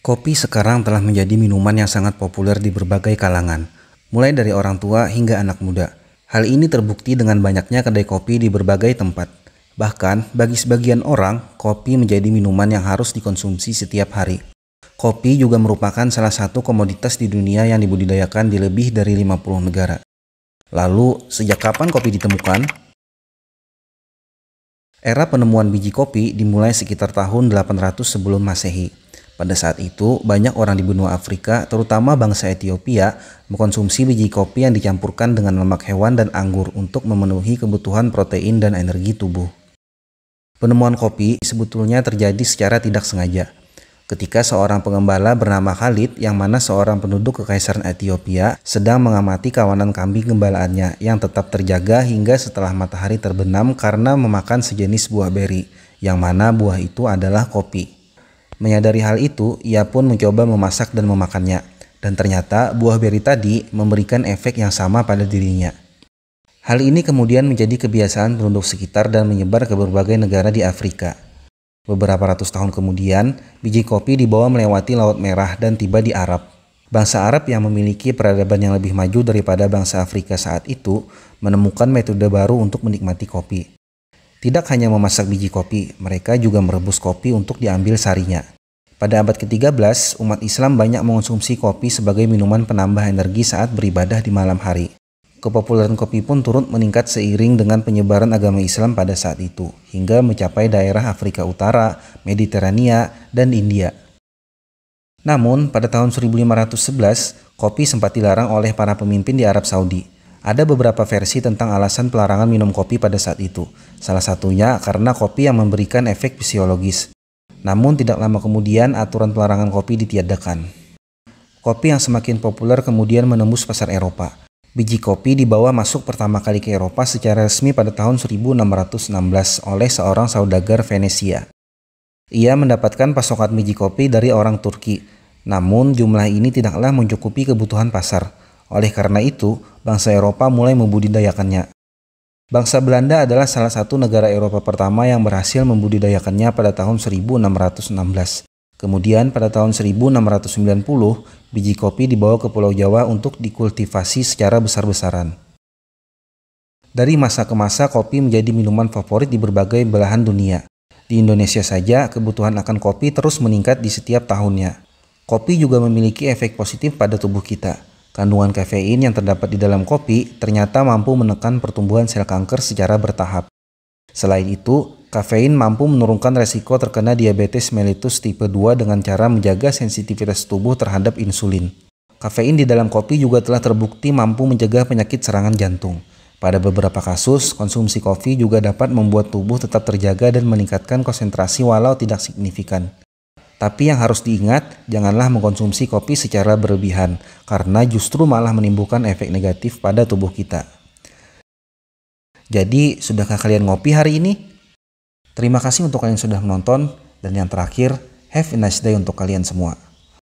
Kopi sekarang telah menjadi minuman yang sangat populer di berbagai kalangan, mulai dari orang tua hingga anak muda. Hal ini terbukti dengan banyaknya kedai kopi di berbagai tempat. Bahkan, bagi sebagian orang, kopi menjadi minuman yang harus dikonsumsi setiap hari. Kopi juga merupakan salah satu komoditas di dunia yang dibudidayakan di lebih dari 50 negara. Lalu, sejak kapan kopi ditemukan? Era penemuan biji kopi dimulai sekitar tahun 800 sebelum Masehi. Pada saat itu, banyak orang di benua Afrika, terutama bangsa Ethiopia, mengkonsumsi biji kopi yang dicampurkan dengan lemak hewan dan anggur untuk memenuhi kebutuhan protein dan energi tubuh. Penemuan kopi sebetulnya terjadi secara tidak sengaja. Ketika seorang pengembala bernama Khalid, yang mana seorang penduduk Kekaisaran Ethiopia, sedang mengamati kawanan kambing gembalaannya yang tetap terjaga hingga setelah matahari terbenam karena memakan sejenis buah beri, yang mana buah itu adalah kopi. Menyadari hal itu, ia pun mencoba memasak dan memakannya, dan ternyata buah beri tadi memberikan efek yang sama pada dirinya. Hal ini kemudian menjadi kebiasaan penduduk sekitar dan menyebar ke berbagai negara di Afrika. Beberapa ratus tahun kemudian, biji kopi dibawa melewati Laut Merah dan tiba di Arab. Bangsa Arab yang memiliki peradaban yang lebih maju daripada bangsa Afrika saat itu menemukan metode baru untuk menikmati kopi. Tidak hanya memasak biji kopi, mereka juga merebus kopi untuk diambil sarinya. Pada abad ke-13, umat Islam banyak mengonsumsi kopi sebagai minuman penambah energi saat beribadah di malam hari. Kepopuleran kopi pun turut meningkat seiring dengan penyebaran agama Islam pada saat itu, hingga mencapai daerah Afrika Utara, Mediterania, dan India. Namun, pada tahun 1511, kopi sempat dilarang oleh para pemimpin di Arab Saudi. Ada beberapa versi tentang alasan pelarangan minum kopi pada saat itu. Salah satunya karena kopi yang memberikan efek fisiologis. Namun tidak lama kemudian aturan pelarangan kopi ditiadakan. Kopi yang semakin populer kemudian menembus pasar Eropa. Biji kopi dibawa masuk pertama kali ke Eropa secara resmi pada tahun 1616 oleh seorang saudagar Venesia. Ia mendapatkan pasokan biji kopi dari orang Turki. Namun jumlah ini tidaklah mencukupi kebutuhan pasar. Oleh karena itu, bangsa Eropa mulai membudidayakannya. Bangsa Belanda adalah salah satu negara Eropa pertama yang berhasil membudidayakannya pada tahun 1616. Kemudian pada tahun 1690, biji kopi dibawa ke Pulau Jawa untuk dikultivasi secara besar-besaran. Dari masa ke masa, kopi menjadi minuman favorit di berbagai belahan dunia. Di Indonesia saja, kebutuhan akan kopi terus meningkat di setiap tahunnya. Kopi juga memiliki efek positif pada tubuh kita. Kandungan kafein yang terdapat di dalam kopi ternyata mampu menekan pertumbuhan sel kanker secara bertahap. Selain itu, kafein mampu menurunkan resiko terkena diabetes mellitus tipe 2 dengan cara menjaga sensitivitas tubuh terhadap insulin. Kafein di dalam kopi juga telah terbukti mampu mencegah penyakit serangan jantung. Pada beberapa kasus, konsumsi kopi juga dapat membuat tubuh tetap terjaga dan meningkatkan konsentrasi walau tidak signifikan. Tapi yang harus diingat, janganlah mengkonsumsi kopi secara berlebihan, karena justru malah menimbulkan efek negatif pada tubuh kita. Jadi, sudahkah kalian ngopi hari ini? Terima kasih untuk kalian yang sudah menonton, dan yang terakhir, have a nice day untuk kalian semua.